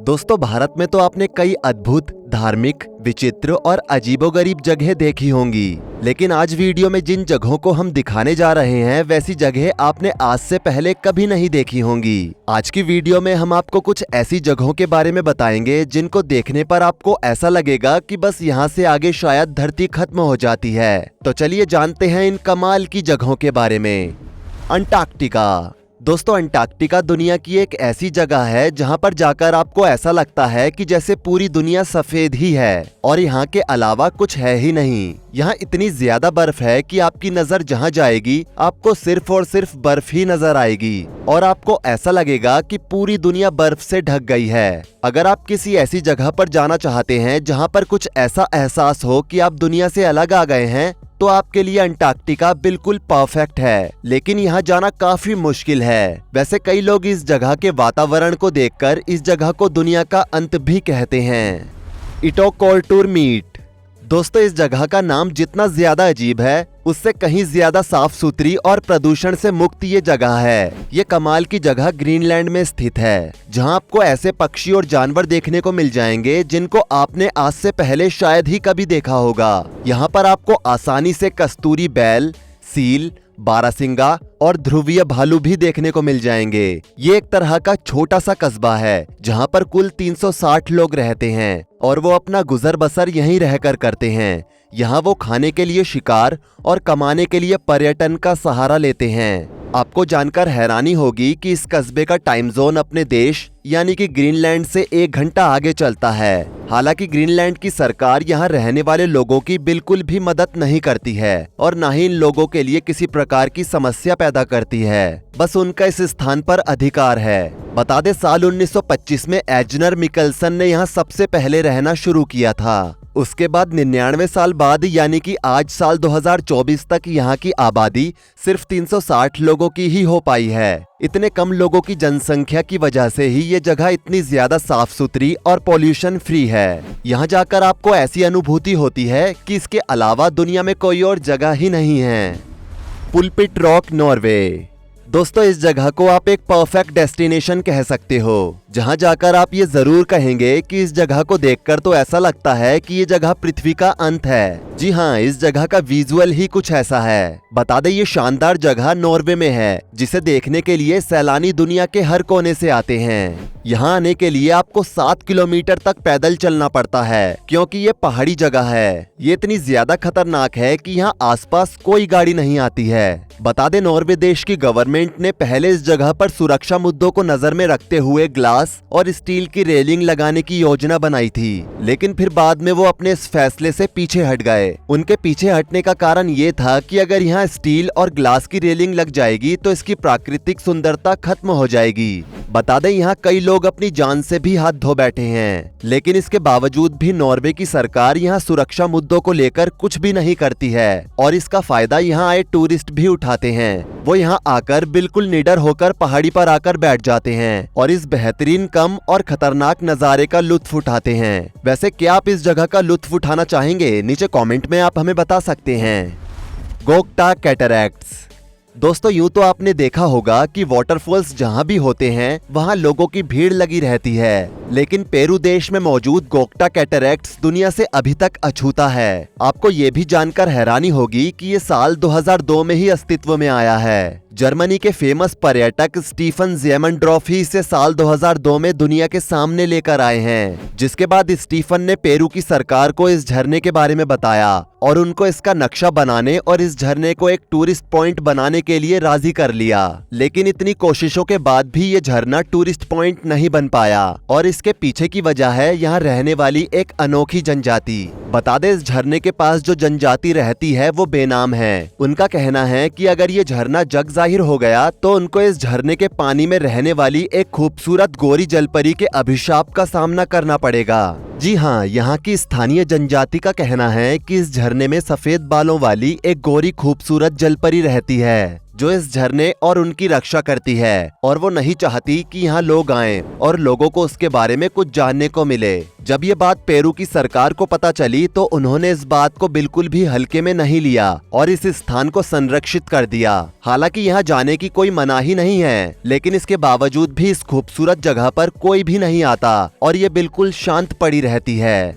दोस्तों, भारत में तो आपने कई अद्भुत, धार्मिक, विचित्र और अजीबोगरीब जगह देखी होंगी, लेकिन आज वीडियो में जिन जगहों को हम दिखाने जा रहे हैं वैसी जगह आपने आज से पहले कभी नहीं देखी होंगी। आज की वीडियो में हम आपको कुछ ऐसी जगहों के बारे में बताएंगे जिनको देखने पर आपको ऐसा लगेगा कि बस यहाँ से आगे शायद धरती खत्म हो जाती है। तो चलिए जानते हैं इन कमाल की जगहों के बारे में। अंटार्कटिका। दोस्तों, अंटार्कटिका दुनिया की एक ऐसी जगह है जहां पर जाकर आपको ऐसा लगता है कि जैसे पूरी दुनिया सफेद ही है और यहाँ के अलावा कुछ है ही नहीं। यहाँ इतनी ज्यादा बर्फ है कि आपकी नजर जहाँ जाएगी आपको सिर्फ और सिर्फ बर्फ ही नजर आएगी और आपको ऐसा लगेगा कि पूरी दुनिया बर्फ से ढक गई है। अगर आप किसी ऐसी जगह पर जाना चाहते हैं जहाँ पर कुछ ऐसा एहसास हो कि आप दुनिया से अलग आ गए हैं, तो आपके लिए अंटार्कटिका बिल्कुल परफेक्ट है। लेकिन यहाँ जाना काफी मुश्किल है। वैसे कई लोग इस जगह के वातावरण को देखकर इस जगह को दुनिया का अंत भी कहते हैं। इटोकॉर्टूर मीट। दोस्तों, इस जगह का नाम जितना ज्यादा अजीब है उससे कहीं ज्यादा साफ सुथरी और प्रदूषण से मुक्त ये जगह है। ये कमाल की जगह ग्रीनलैंड में स्थित है, जहां आपको ऐसे पक्षी और जानवर देखने को मिल जाएंगे जिनको आपने आज से पहले शायद ही कभी देखा होगा। यहाँ पर आपको आसानी से कस्तूरी बैल, सील, बारहसिंगा और ध्रुवीय भालू भी देखने को मिल जाएंगे। ये एक तरह का छोटा सा कस्बा है जहाँ पर कुल 360 लोग रहते हैं और वो अपना गुजर बसर यहीं रहकर करते हैं। यहाँ वो खाने के लिए शिकार और कमाने के लिए पर्यटन का सहारा लेते हैं। आपको जानकर हैरानी होगी कि इस कस्बे का टाइम जोन अपने देश यानी कि ग्रीनलैंड से 1 घंटा आगे चलता है। हालांकि ग्रीनलैंड की सरकार यहाँ रहने वाले लोगों की बिल्कुल भी मदद नहीं करती है और न ही इन लोगों के लिए किसी प्रकार की समस्या पैदा करती है। बस उनका इस स्थान पर अधिकार है। बता दें, साल 1925 में एजनर मिकलसन ने यहाँ सबसे पहले रहना शुरू किया था। उसके बाद 99 साल बाद यानी कि आज साल 2024 तक यहाँ की आबादी सिर्फ 360 लोगों की ही हो पाई है। इतने कम लोगों की जनसंख्या की वजह से ही ये जगह इतनी ज्यादा साफ सुथरी और पॉल्यूशन फ्री है। यहाँ जाकर आपको ऐसी अनुभूति होती है कि इसके अलावा दुनिया में कोई और जगह ही नहीं है। Pulpit rock, Norway. दोस्तों, इस जगह को आप एक परफेक्ट डेस्टिनेशन कह सकते हो, जहां जाकर आप ये जरूर कहेंगे कि इस जगह को देखकर तो ऐसा लगता है कि ये जगह पृथ्वी का अंत है। जी हाँ, इस जगह का विजुअल ही कुछ ऐसा है। बता दें, ये शानदार जगह नॉर्वे में है, जिसे देखने के लिए सैलानी दुनिया के हर कोने से आते हैं। यहाँ आने के लिए आपको 7 किलोमीटर तक पैदल चलना पड़ता है, क्योंकि ये पहाड़ी जगह है। ये इतनी ज्यादा खतरनाक है कि यहाँ आसपास कोई गाड़ी नहीं आती है। बता दें, नॉर्वे देश की गवर्नमेंट ने पहले इस जगह पर सुरक्षा मुद्दों को नजर में रखते हुए ग्लास और स्टील की रेलिंग लगाने की योजना बनाई थी, लेकिन फिर बाद में वो अपने इस फैसले से पीछे हट गए। उनके पीछे हटने का कारण ये था कि अगर यहाँ स्टील और ग्लास की रेलिंग लग जाएगी तो इसकी प्राकृतिक सुंदरता खत्म हो जाएगी। बता दें, यहाँ कई लोग अपनी जान से भी हाथ धो बैठे हैं, लेकिन इसके बावजूद भी नॉर्वे की सरकार यहाँ सुरक्षा मुद्दों को लेकर कुछ भी नहीं करती है और इसका फायदा यहाँ आए टूरिस्ट भी उठाते हैं। वो यहाँ आकर बिल्कुल निडर होकर पहाड़ी पर आकर बैठ जाते हैं और इस बेहतरीन कम और खतरनाक नजारे का लुत्फ उठाते हैं। वैसे क्या आप इस जगह का लुत्फ उठाना चाहेंगे? नीचे कमेंट में आप हमें बता सकते हैं। गोकटा कैटरैक्ट्स। दोस्तों, यूं तो आपने देखा होगा कि वाटरफॉल्स जहां भी होते हैं वहां लोगों की भीड़ लगी रहती है, लेकिन पेरू देश में मौजूद गोकटा कैटरैक्ट्स दुनिया से अभी तक अछूता है। आपको ये भी जानकर हैरानी होगी कि ये साल 2002 में ही अस्तित्व में आया है। जर्मनी के फेमस पर्यटक स्टीफन ज़ेमनड्रॉफ ही इसे साल 2002 में दुनिया के सामने लेकर आए हैं, जिसके बाद स्टीफन ने पेरू की सरकार को इस झरने के बारे में बताया और उनको इसका नक्शा बनाने और इस झरने को एक टूरिस्ट पॉइंट बनाने के लिए राजी कर लिया। लेकिन इतनी कोशिशों के बाद भी ये झरना टूरिस्ट पॉइंट नहीं बन पाया और इसके पीछे की वजह है यहाँ रहने वाली एक अनोखी जनजाति। बता दें, इस झरने के पास जो जनजाति रहती है वो बेनाम है। उनका कहना है कि अगर ये झरना जग जाहिर हो गया तो उनको इस झरने के पानी में रहने वाली एक खूबसूरत गोरी जलपरी के अभिशाप का सामना करना पड़ेगा। जी हाँ, यहाँ की स्थानीय जनजाति का कहना है कि इस झरने में सफेद बालों वाली एक गोरी खूबसूरत जलपरी रहती है जो इस झरने और उनकी रक्षा करती है, और वो नहीं चाहती कि यहाँ लोग आएं और लोगों को उसके बारे में कुछ जानने को मिले। जब ये बात पेरू की सरकार को पता चली तो उन्होंने इस बात को बिल्कुल भी हल्के में नहीं लिया और इस स्थान को संरक्षित कर दिया। हालांकि यहाँ जाने की कोई मनाही नहीं है, लेकिन इसके बावजूद भी इस खूबसूरत जगह पर कोई भी नहीं आता और ये बिल्कुल शांत पड़ी रहती है।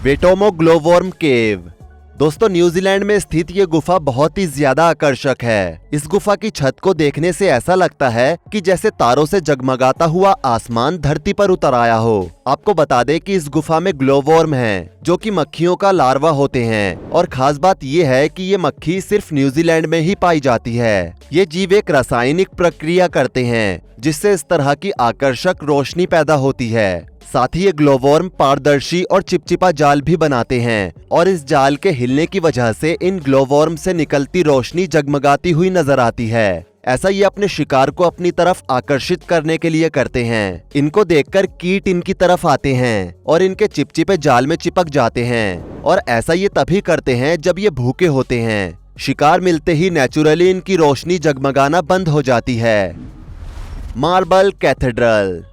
वेटोमो ग्लोवर्म केव। दोस्तों, न्यूजीलैंड में स्थित ये गुफा बहुत ही ज्यादा आकर्षक है। इस गुफा की छत को देखने से ऐसा लगता है कि जैसे तारों से जगमगाता हुआ आसमान धरती पर उतर आया हो। आपको बता दें कि इस गुफा में ग्लोवर्म हैं, जो कि मक्खियों का लार्वा होते हैं, और खास बात यह है कि ये मक्खी सिर्फ न्यूजीलैंड में ही पाई जाती है। ये जीव एक रासायनिक प्रक्रिया करते हैं जिससे इस तरह की आकर्षक रोशनी पैदा होती है। साथ ही ये ग्लोवर्म पारदर्शी और चिपचिपा जाल भी बनाते हैं और इस जाल के हिलने की वजह से इन ग्लोवर्म से निकलती रोशनी जगमगाती हुई नजर आती है। ऐसा ये अपने शिकार को अपनी तरफ आकर्षित करने के लिए करते हैं। इनको देखकर कीट इनकी तरफ आते हैं और इनके चिपचिपे जाल में चिपक जाते हैं, और ऐसा ये तभी करते हैं जब ये भूखे होते हैं। शिकार मिलते ही नेचुरली इनकी रोशनी जगमगाना बंद हो जाती है। Marble cathedral.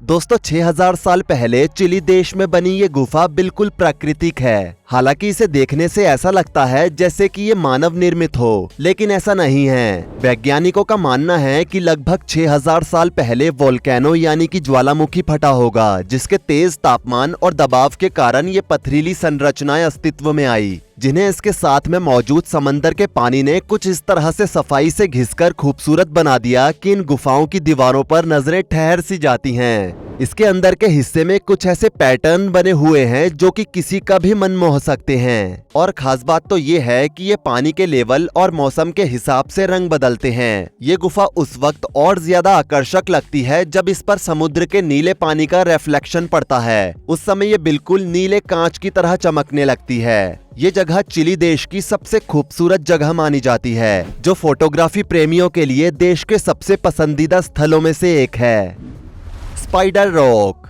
दोस्तों, 6000 साल पहले चिली देश में बनी ये गुफा बिल्कुल प्राकृतिक है। हालांकि इसे देखने से ऐसा लगता है जैसे कि ये मानव निर्मित हो, लेकिन ऐसा नहीं है। वैज्ञानिकों का मानना है कि लगभग 6000 साल पहले वोल्केनो यानी कि ज्वालामुखी फटा होगा, जिसके तेज तापमान और दबाव के कारण ये पथरीली संरचनाएं अस्तित्व में आई, जिन्हें इसके साथ में मौजूद समंदर के पानी ने कुछ इस तरह से सफाई से घिसकर खूबसूरत बना दिया कि इन गुफाओं की दीवारों पर नजरें ठहर सी जाती हैं। इसके अंदर के हिस्से में कुछ ऐसे पैटर्न बने हुए हैं जो कि किसी का भी मन मोह सकते हैं, और खास बात तो ये है कि ये पानी के लेवल और मौसम के हिसाब से रंग बदलते हैं। ये गुफा उस वक्त और ज्यादा आकर्षक लगती है जब इस पर समुद्र के नीले पानी का रिफ्लेक्शन पड़ता है। उस समय ये बिल्कुल नीले कांच की तरह चमकने लगती है। ये जगह चिली देश की सबसे खूबसूरत जगह मानी जाती है, जो फोटोग्राफी प्रेमियों के लिए देश के सबसे पसंदीदा स्थलों में से एक है। Spider rock.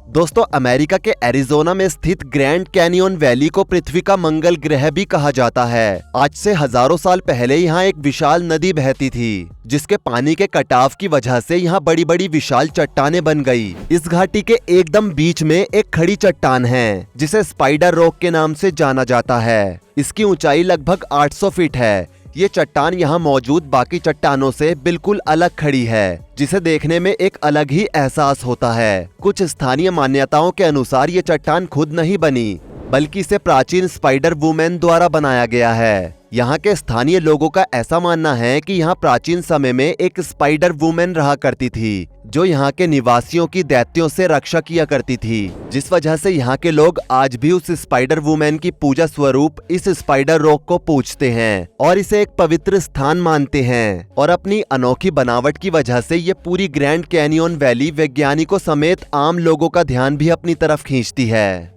दोस्तों, अमेरिका के एरिजोना में स्थित ग्रैंड कैनियन वैली को पृथ्वी का मंगल ग्रह भी कहा जाता है। आज से हजारों साल पहले यहाँ एक विशाल नदी बहती थी, जिसके पानी के कटाव की वजह से यहाँ बड़ी बड़ी विशाल चट्टानें बन गई। इस घाटी के एकदम बीच में एक खड़ी चट्टान है, जिसे स्पाइडर रॉक के नाम से जाना जाता है। इसकी ऊंचाई लगभग 800 फीट है। ये चट्टान यहाँ मौजूद बाकी चट्टानों से बिल्कुल अलग खड़ी है, जिसे देखने में एक अलग ही एहसास होता है। कुछ स्थानीय मान्यताओं के अनुसार ये चट्टान खुद नहीं बनी, बल्कि इसे प्राचीन स्पाइडर वुमेन द्वारा बनाया गया है। यहाँ के स्थानीय लोगों का ऐसा मानना है कि यहाँ प्राचीन समय में एक स्पाइडर वुमेन रहा करती थी, जो यहाँ के निवासियों की दैत्यों से रक्षा किया करती थी, जिस वजह से यहाँ के लोग आज भी उस स्पाइडर वुमेन की पूजा स्वरूप इस स्पाइडर रॉक को पूजते हैं और इसे एक पवित्र स्थान मानते हैं। और अपनी अनोखी बनावट की वजह से ये पूरी ग्रैंड कैनियन वैली वैज्ञानिकों समेत आम लोगों का ध्यान भी अपनी तरफ खींचती है।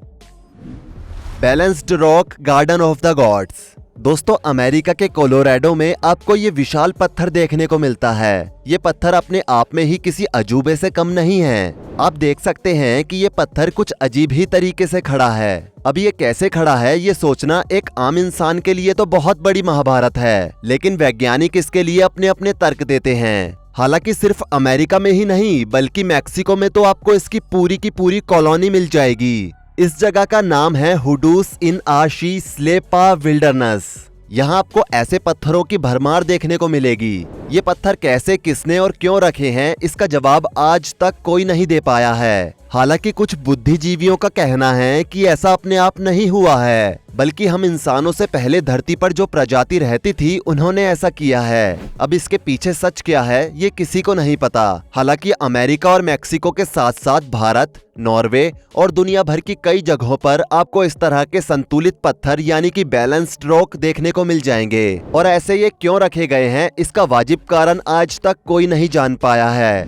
Balanced rock garden of the gods. दोस्तों, अमेरिका के कोलोराडो में आपको ये विशाल पत्थर देखने को मिलता है। ये पत्थर अपने आप में ही किसी अजूबे से कम नहीं है। आप देख सकते हैं कि ये पत्थर कुछ अजीब ही तरीके से खड़ा है। अब ये कैसे खड़ा है, ये सोचना एक आम इंसान के लिए तो बहुत बड़ी महाभारत है, लेकिन वैज्ञानिक इसके लिए अपने अपने तर्क देते हैं। हालांकि सिर्फ अमेरिका में ही नहीं, बल्कि मैक्सिको में तो आपको इसकी पूरी की पूरी कॉलोनी मिल जाएगी। इस जगह का नाम है हुडूस इन आशी स्लेपा विल्डरनेस। यहाँ आपको ऐसे पत्थरों की भरमार देखने को मिलेगी। ये पत्थर कैसे, किसने और क्यों रखे हैं, इसका जवाब आज तक कोई नहीं दे पाया है। हालांकि कुछ बुद्धिजीवियों का कहना है कि ऐसा अपने आप नहीं हुआ है, बल्कि हम इंसानों से पहले धरती पर जो प्रजाति रहती थी उन्होंने ऐसा किया है। अब इसके पीछे सच क्या है ये किसी को नहीं पता। हालांकि अमेरिका और मैक्सिको के साथ साथ भारत, नॉर्वे और दुनिया भर की कई जगहों पर आपको इस तरह के संतुलित पत्थर यानी कि बैलेंस्ड रॉक देखने को मिल जाएंगे। और ऐसे ये क्यों रखे गए हैं, इसका वाजिब कारण आज तक कोई नहीं जान पाया है।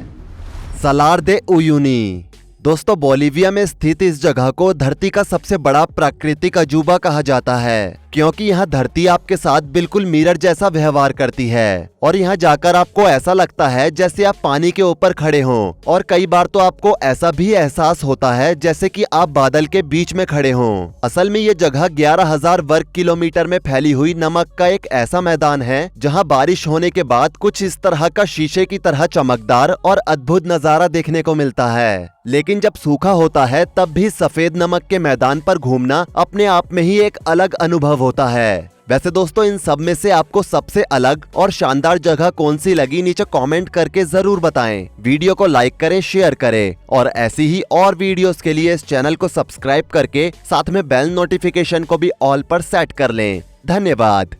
सलार दे उयुनी। दोस्तों, बोलिविया में स्थित इस जगह को धरती का सबसे बड़ा प्राकृतिक अजूबा कहा जाता है, क्योंकि यहाँ धरती आपके साथ बिल्कुल मिरर जैसा व्यवहार करती है और यहाँ जाकर आपको ऐसा लगता है जैसे आप पानी के ऊपर खड़े हों और कई बार तो आपको ऐसा भी एहसास होता है जैसे कि आप बादल के बीच में खड़े हों। असल में ये जगह 11,000 वर्ग किलोमीटर में फैली हुई नमक का एक ऐसा मैदान है जहाँ बारिश होने के बाद कुछ इस तरह का शीशे की तरह चमकदार और अद्भुत नजारा देखने को मिलता है। लेकिन जब सूखा होता है तब भी सफेद नमक के मैदान पर घूमना अपने आप में ही एक अलग अनुभव होता है। वैसे दोस्तों, इन सब में से आपको सबसे अलग और शानदार जगह कौन सी लगी नीचे कमेंट करके जरूर बताएं। वीडियो को लाइक करें, शेयर करें और ऐसी ही और वीडियोस के लिए इस चैनल को सब्सक्राइब करके साथ में बेल नोटिफिकेशन को भी ऑल पर सेट कर लें। धन्यवाद।